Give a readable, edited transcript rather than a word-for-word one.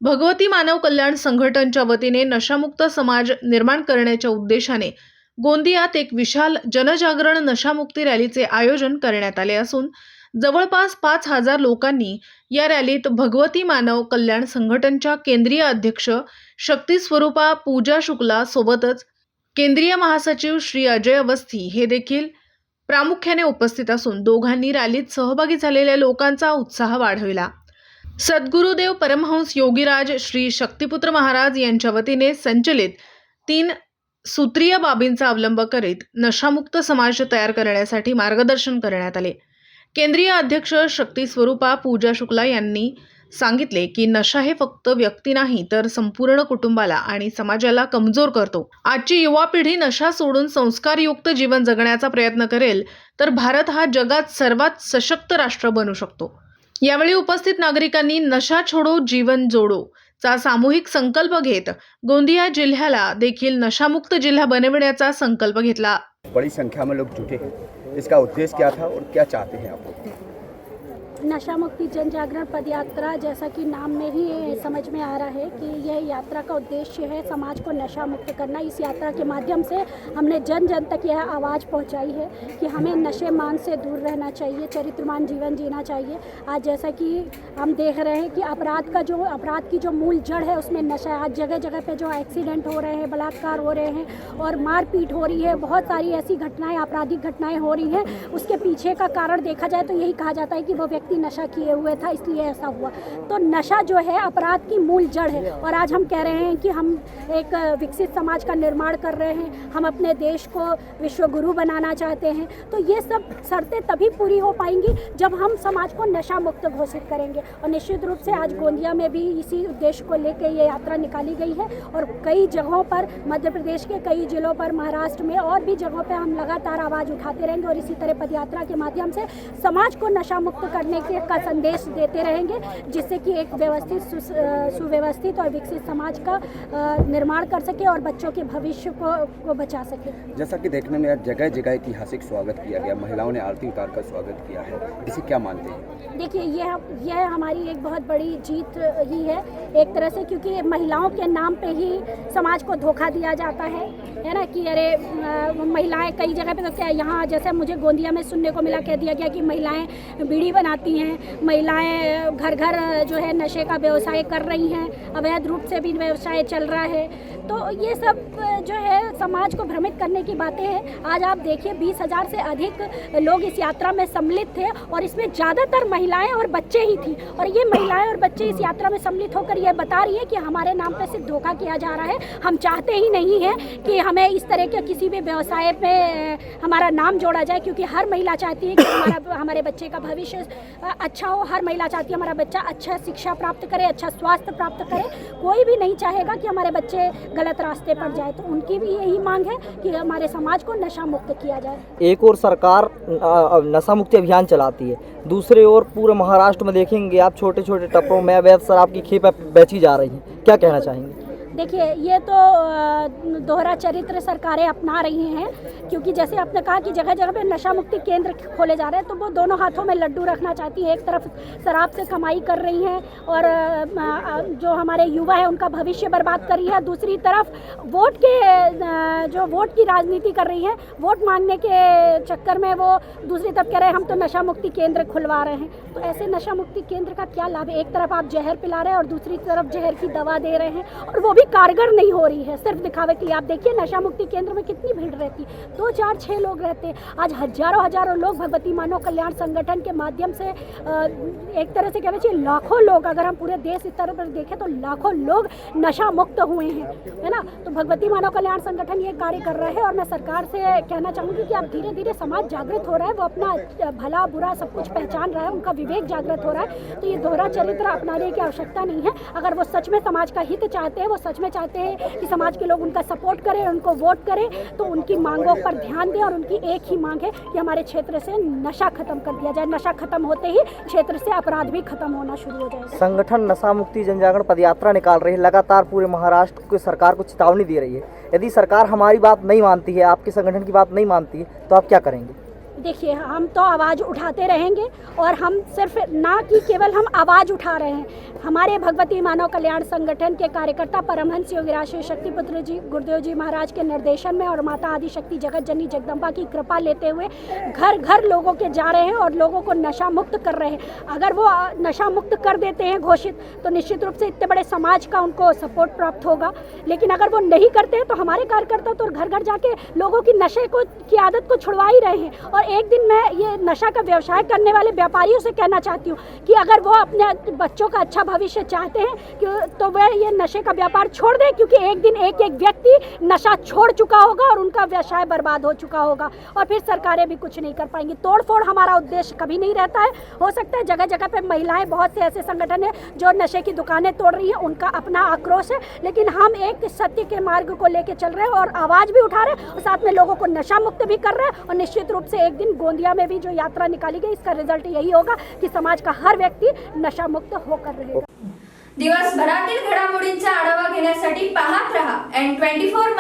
भगवती मानव कल्याण संघटनच्या वतीने नशामुक्त समाज निर्माण करण्याच्या उद्देशाने गोंदियात एक विशाल जनजागरण नशामुक्ती रॅलीचे आयोजन करण्यात आले असून जवळपास 5,000 लोकांनी या रॅलीत भगवती मानव कल्याण संघटनच्या केंद्रीय अध्यक्ष शक्ती स्वरूपा पूजा शुक्ला सोबतच केंद्रीय महासचिव श्री अजय अवस्थी हे देखील प्रामुख्याने उपस्थित असून दोघांनी रॅलीत सहभागी झालेल्या लोकांचा उत्साह वाढविला। सद्गुरुदेव परमहंस योगीराज श्री शक्तिपुत्र महाराज यांच्या वतीने संचलित 3 सूत्रीय बाबींचा अवलंब करीत नशामुक्त समाज तयार करण्यासाठी मार्गदर्शन करण्यात आले। केंद्रीय अध्यक्ष शक्ती स्वरूपा पूजा शुक्ला यांनी सांगितले की नशा हे फक्त व्यक्ती नाही तर संपूर्ण कुटुंबाला आणि समाजाला कमजोर करतो। आजची युवा पिढी नशा सोडून संस्कारयुक्त जीवन जगण्याचा प्रयत्न करेल तर भारत हा जगात सर्वात सशक्त राष्ट्र बनू शकतो। यावेळी उपस्थित नागरिकांनी नशा छोडो जीवन जोडो चा सामूहिक संकल्प घेत गोंदिया जिल्ह्याला देखील नशामुक्त जिल्हा बनविण्याचा संकल्प घेतला। बड़ी संख्या में लोग जुटे हैं। इसका उद्देश्य क्या था और क्या चाहते हैं आप लोग? नशा मुक्ति जन जागरण पद यात्रा, जैसा कि नाम में ही समझ में आ रहा है कि यह यात्रा का उद्देश्य है समाज को नशा मुक्त करना। इस यात्रा के माध्यम से हमने जन जन तक यह आवाज़ पहुंचाई है कि हमें नशे मान से दूर रहना चाहिए, चरित्रमान जीवन जीना चाहिए। आज जैसा कि हम देख रहे हैं कि अपराध की जो मूल जड़ है उसमें नशा है। आज जगह जगह पे जो एक्सीडेंट हो रहे हैं, बलात्कार हो रहे हैं और मारपीट हो रही है, बहुत सारी ऐसी घटनाएँ, आपराधिक घटनाएँ हो रही हैं। उसके पीछे का कारण देखा जाए तो यही कहा जाता है कि वो व्यक्ति नशा किए हुए था इसलिए ऐसा हुआ। तो नशा जो है अपराध की मूल जड़ है और आज हम कह रहे हैं कि हम एक विकसित समाज का निर्माण कर रहे हैं, हम अपने देश को विश्व गुरु बनाना चाहते हैं। तो ये सब शर्तें तभी पूरी हो पाएंगी जब हम समाज को नशा मुक्त घोषित करेंगे। और निश्चित रूप से आज गोंदिया में भी इसी उद्देश्य को लेकर ये यात्रा निकाली गई है और कई जगहों पर, मध्य प्रदेश के कई जिलों पर, महाराष्ट्र में और भी जगहों पर हम लगातार आवाज़ उठाते रहेंगे और इसी तरह पदयात्रा के माध्यम से समाज को नशा मुक्त करने का संदेश देते रहेंगे, जिससे कि एक व्यवस्थित, सुव्यवस्थित और विकसित समाज का निर्माण कर सके और बच्चों के भविष्य को बचा सके। जैसा कि देखने में जगह जगह ऐतिहासिक स्वागत किया गया, महिलाओं ने आरती उतार कर स्वागत किया है, इसे क्या मानते हैं? देखिए, यह हमारी एक बहुत बड़ी जीत ही है एक तरह से, क्योंकि महिलाओं के नाम पे ही समाज को धोखा दिया जाता है ना, कि अरे महिलाएं कई जगह पे, तो क्या यहाँ जैसे मुझे गोंदिया में सुनने को मिला, कह दिया गया कि महिलाएं बीड़ी बनाती हैं, महिलाएं घर घर जो है नशे का व्यवसाय कर रही हैं, अवैध रूप से भी व्यवसाय चल रहा है। तो ये सब जो है समाज को भ्रमित करने की बातें हैं। आज आप देखिए 20,000 से अधिक लोग इस यात्रा में सम्मिलित थे और इसमें ज़्यादातर महिलाएं और बच्चे ही थी। और ये महिलाएं और बच्चे इस यात्रा में सम्मिलित होकर ये बता रही है कि हमारे नाम पर सिर्फ धोखा किया जा रहा है, हम चाहते ही नहीं है कि हमें इस तरह के किसी भी व्यवसाय में हमारा नाम जोड़ा जाए, क्योंकि हर महिला चाहती है कि हमारे बच्चे का भविष्य अच्छा हो। हर महिला चाहती है हमारा बच्चा अच्छा शिक्षा प्राप्त करे, अच्छा स्वास्थ्य प्राप्त करे। कोई भी नहीं चाहेगा कि हमारे बच्चे गलत रास्ते पर जाए। तो उनकी भी यही मांग है कि हमारे समाज को नशा मुक्त किया जाए। एक और सरकार नशा मुक्ति अभियान चलाती है, दूसरी ओर पूरे महाराष्ट्र में देखेंगे आप छोटे छोटे टप्पों में अवैध शराब की खेप बेची जा रही हैं, क्या कहना चाहेंगे? देखिए, ये तो दोहरा चरित्र सरकारें अपना रही हैं, क्योंकि जैसे आपने कहा कि जगह जगह पे नशा मुक्ति केंद्र खोले जा रहे हैं, तो वो दोनों हाथों में लड्डू रखना चाहती है। एक तरफ शराब से कमाई कर रही हैं और जो हमारे युवा है उनका भविष्य बर्बाद कर रही है। दूसरी तरफ वोट की राजनीति कर रही है, वोट मांगने के चक्कर में वो दूसरी तरफ कह रहे हैं हम तो नशा मुक्ति केंद्र खुलवा रहे हैं। तो ऐसे नशा मुक्ति केंद्र का क्या लाभ है? एक तरफ आप जहर पिला रहे हैं और दूसरी तरफ जहर की दवा दे रहे हैं, और वो भी कारगर नहीं हो रही है, सिर्फ दिखावे के लिए। आप देखिए नशा मुक्ति केंद्र में कितनी भीड़ रहती, 2, 4, 6 लोग रहते हैं। आज हजारों लोग भगवती मानव कल्याण संगठन के माध्यम से एक तरह से कहना चाहिए लाखों लोग, अगर हम पूरे देश स्तर पर देखें तो लाखों लोग नशा मुक्त हुए हैं, है ना। तो भगवती मानव कल्याण संगठन ये कार्य कर रहा है और मैं सरकार से कहना चाहूँगी कि अब धीरे धीरे समाज जागृत हो रहा है, वो अपना भला बुरा सब कुछ पहचान रहा है, उनका विवेक जागृत हो रहा है। तो ये दोहरा चरित्र अपनाने की आवश्यकता नहीं है। अगर वो सच में समाज का हित चाहते हैं, वो सच में चाहते हैं कि समाज के लोग उनका सपोर्ट करें, उनको वोट करें, तो उनकी मांगों पर ध्यान दें। और उनकी एक ही मांग है कि हमारे क्षेत्र से नशा खत्म कर दिया जाए। नशा खत्म होते ही क्षेत्र से अपराध भी खत्म होना शुरू हो जाएगा। संगठन नशा मुक्ति जन जागरण पदयात्रा निकाल रही है, लगातार पूरे महाराष्ट्र की सरकार को चेतावनी दे रही है। यदि सरकार हमारी बात नहीं मानती है, आपके संगठन की बात नहीं मानती है, तो आप क्या करेंगे? देखिए, हम तो आवाज़ उठाते रहेंगे और हम सिर्फ ना कि केवल हम आवाज़ उठा रहे हैं, हमारे भगवती मानव कल्याण संगठन के कार्यकर्ता परमहंस योगीराज श्री शक्तिपुत्र जी गुरुदेव जी महाराज के निर्देशन में और माता आदिशक्ति जगत जननी जगदम्बा की कृपा लेते हुए घर घर लोगों के जा रहे हैं और लोगों को नशा मुक्त कर रहे हैं। अगर वो नशा मुक्त कर देते हैं घोषित, तो निश्चित रूप से इतने बड़े समाज का उनको सपोर्ट प्राप्त होगा। लेकिन अगर वो नहीं करते हैं तो हमारे कार्यकर्ता तो घर घर जाके लोगों की नशे की आदत को छुड़वा ही रहे हैं। और एक दिन मैं ये नशा का व्यवसाय करने वाले व्यापारियों से कहना चाहती हूँ कि अगर वो अपने बच्चों का अच्छा भविष्य चाहते हैं तो वह ये नशे का व्यापार छोड़ दें, क्योंकि एक दिन एक एक व्यक्ति नशा छोड़ चुका होगा और उनका व्यवसाय बर्बाद हो चुका होगा और फिर सरकारें भी कुछ नहीं कर पाएंगी। तोड़फोड़ हमारा उद्देश्य कभी नहीं रहता है। हो सकता है जगह जगह पे महिलाएं, बहुत से ऐसे संगठन हैं जो नशे की दुकानें तोड़ रही हैं, उनका अपना आक्रोश है, लेकिन हम एक सत्य के मार्ग को लेकर चल रहे हैं और आवाज़ भी उठा रहे हैं और साथ में लोगों को नशा मुक्त भी कर रहे हैं। और निश्चित रूप से एक दिन गोंदिया में भी जो यात्रा निकाली गई, इसका रिजल्ट यही होगा कि समाज का हर व्यक्ती नशा मुक्त होकर रहेगा। दिवसभरातील घडामोडींचा आढावा घेण्यासाठी पाहत रहा N24